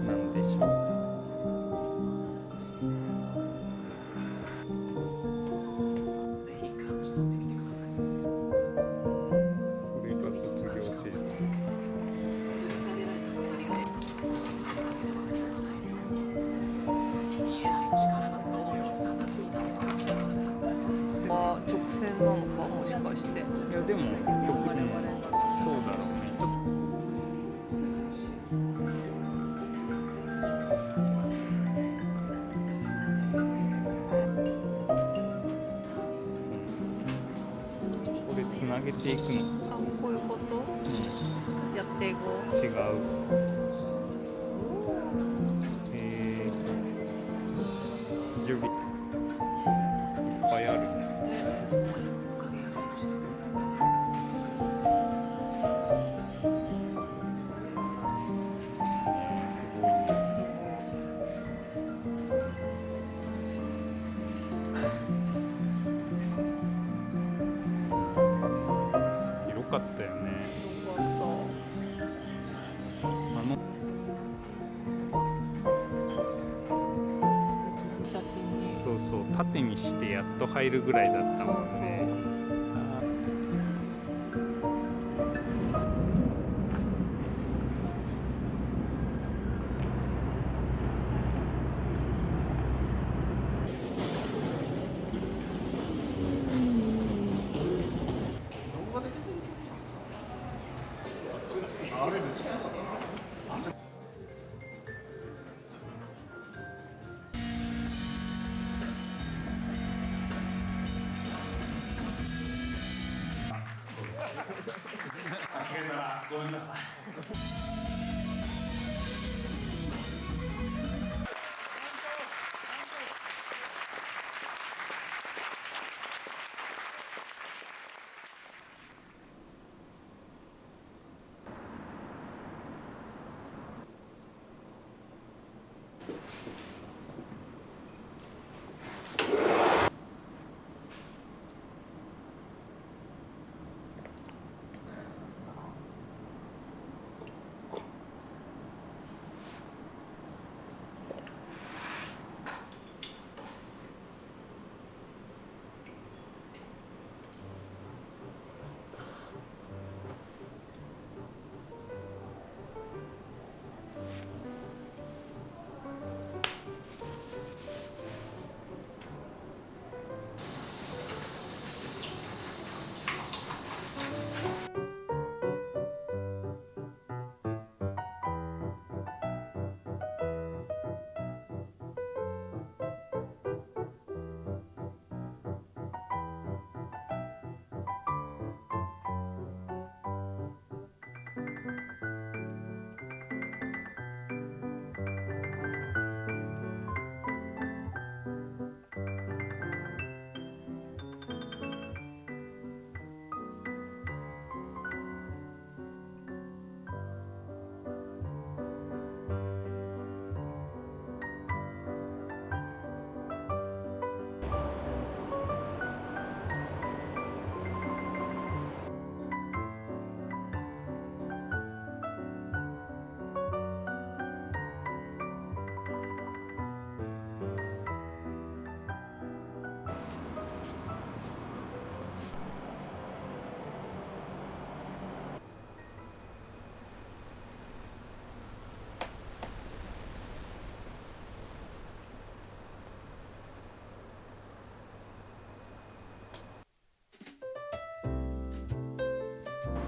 なんでしょう。これが卒業制度。直線なのかもしかして。いやでも曲でもそうだろうね。これつなげていくの。あ、こういうこと？やっていこう。違う。準備いっぱいあるね。すごいね。広かったよね。写真に。そうそう、縦にしてやっと入るぐらいだったもんね。間違えたらごめんなさい。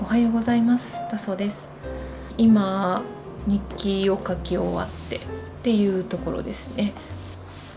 おはようございます。だそうです。今日記を書き終わってっていうところですね。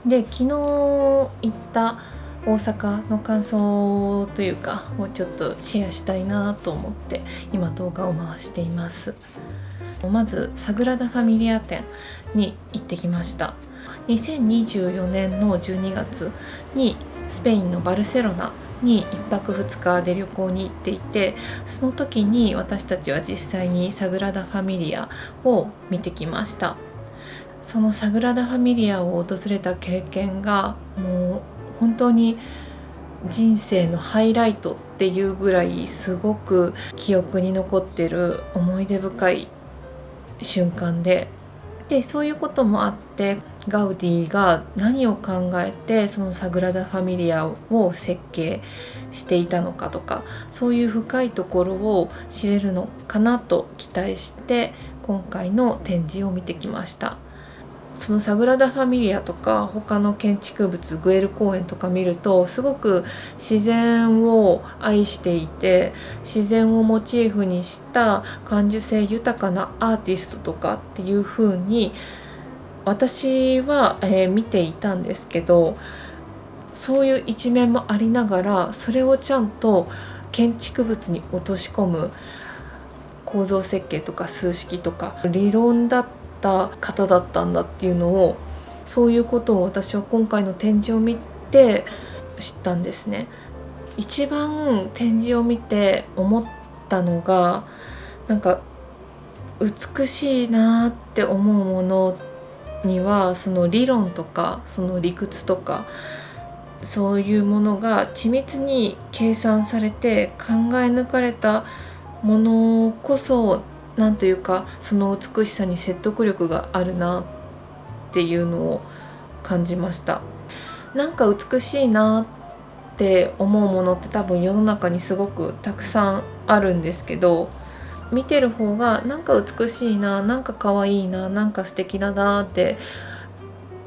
で、昨日行った大阪の感想というかをちょっとシェアしたいなと思って今動画を回しています。まずサグラダ・ファミリア展に行ってきました。2024年の12月にスペインのバルセロナに1泊2日で旅行に行っていて、その時に私たちは実際にサグラダ・ファミリアを見てきました。そのサグラダ・ファミリアを訪れた経験がもう本当に人生のハイライトっていうぐらいすごく記憶に残ってる思い出深い瞬間で、そういうこともあってガウディが何を考えてそのサグラダ・ファミリアを設計していたのかとか、そういう深いところを知れるのかなと期待して今回の展示を見てきました。そのサグラダ・ファミリアとか他の建築物グエル公園とか見るとすごく自然を愛していて、自然をモチーフにした感受性豊かなアーティストとかっていう風に私は、見ていたんですけど、そういう一面もありながらそれをちゃんと建築物に落とし込む構造設計とか数式とか理論だった方だったんだっていうのを、そういうことを私は今回の展示を見て知ったんですね。一番展示を見て思ったのが、なんか美しいなって思うものにはその理論とかその理屈とかそういうものが緻密に計算されて考え抜かれたものこそ、なんというかその美しさに説得力があるなっていうのを感じました。なんか美しいなって思うものって多分世の中にすごくたくさんあるんですけど、見てる方がなんか美しいな、なんか可愛いな、なんか素敵だなって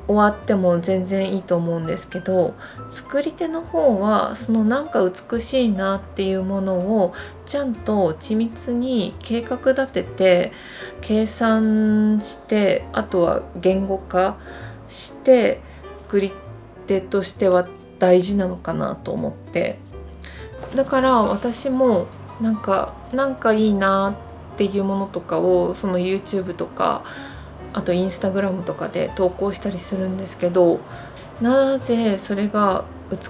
終わっても全然いいと思うんですけど、作り手の方はそのなんか美しいなっていうものをちゃんと緻密に計画立てて計算して、あとは言語化して作り手としては大事なのかなと思って、だから私もなんかいいなっていうものとかをその YouTube とかあとインスタグラムとかで投稿したりするんですけど、なぜそれが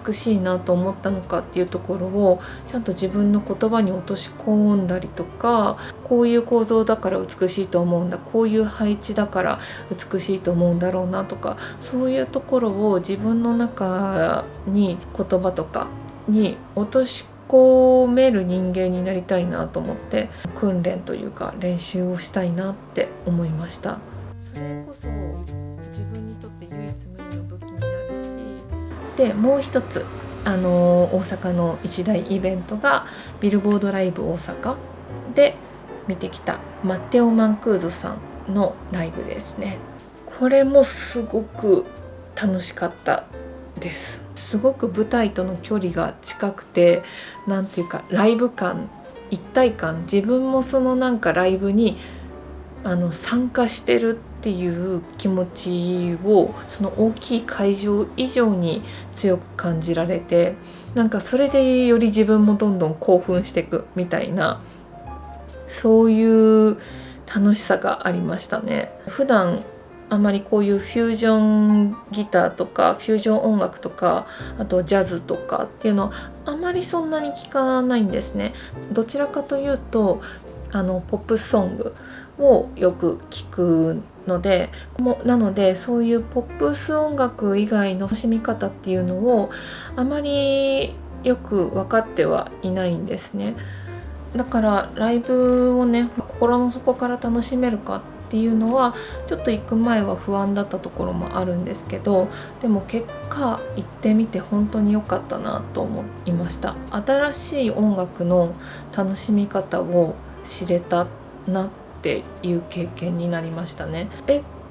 美しいなと思ったのかっていうところをちゃんと自分の言葉に落とし込んだりとか、こういう構造だから美しいと思うんだ、こういう配置だから美しいと思うんだろうなとか、そういうところを自分の中に言葉とかに落とし込める人間になりたいなと思って訓練というか練習をしたいなって思いました。それこそ自分にとって唯一無二の武器になるし、でもう一つ大阪の一大イベントがビルボードライブ大阪で見てきたマッテオ・マンクーゾさんのライブですね。これもすごく楽しかったです。すごく舞台との距離が近くて、なんていうかライブ感、一体感、自分もそのなんかライブに参加してるっていう気持ちをその大きい会場以上に強く感じられて、なんかそれでより自分もどんどん興奮していくみたいな、そういう楽しさがありましたね。普段あまりこういうフュージョンギターとかフュージョン音楽とかあとジャズとかっていうのはあまりそんなに聞かないんですね。どちらかというとポップスソングをよく聞くので、なのでそういうポップス音楽以外の楽しみ方っていうのをあまりよく分かってはいないんですね。だからライブをね心の底から楽しめるかっていうのはちょっと行く前は不安だったところもあるんですけど、でも結果行ってみて本当に良かったなと思いました。新しい音楽の楽しみ方を知れたなっていう経験になりましたね。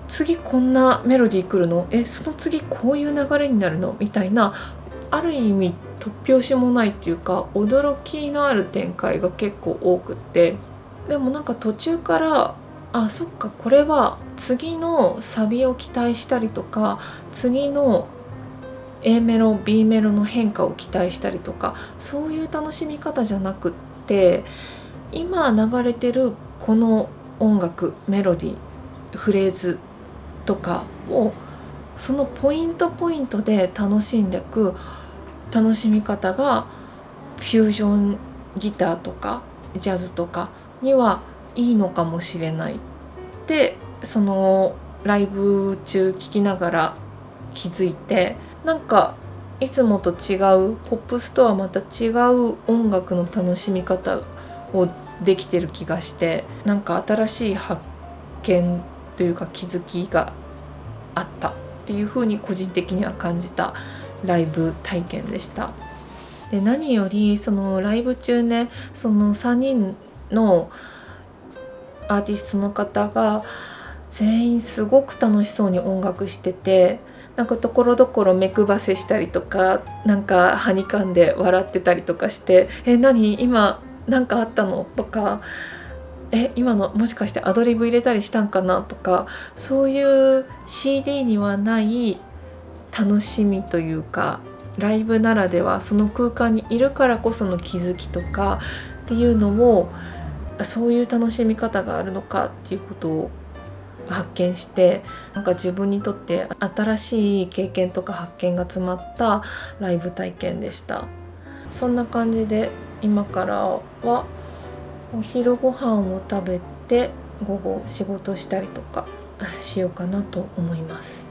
次こんなメロディー来るの？その次こういう流れになるの？みたいな、ある意味突拍子もないっていうか驚きのある展開が結構多くって、でもなんか途中からそっかこれは次のサビを期待したりとか次の A メロ B メロの変化を期待したりとか、そういう楽しみ方じゃなくって、今流れてるこの音楽メロディーフレーズとかをそのポイントポイントで楽しんでいく楽しみ方がフュージョンギターとかジャズとかにはいいのかもしれないってそのライブ中聴きながら気づいて、なんかいつもと違うポップスとはまた違う音楽の楽しみ方をできてる気がして、なんか新しい発見というか気づきがあったっていう風に個人的には感じたライブ体験でした。で何よりそのライブ中ね、その3人のアーティストの方が全員すごく楽しそうに音楽してて、なんかところどころ目配せしたりとか、なんかはにかんで笑ってたりとかして、何今なんかあったのとか、今のもしかしてアドリブ入れたりしたんかなとか、そういう CD にはない楽しみというか、ライブならではその空間にいるからこその気づきとかっていうのも、そういう楽しみ方があるのかっていうことを発見して、なんか自分にとって新しい経験とか発見が詰まったライブ体験でした。そんな感じで今からはお昼ご飯を食べて午後仕事したりとかしようかなと思います。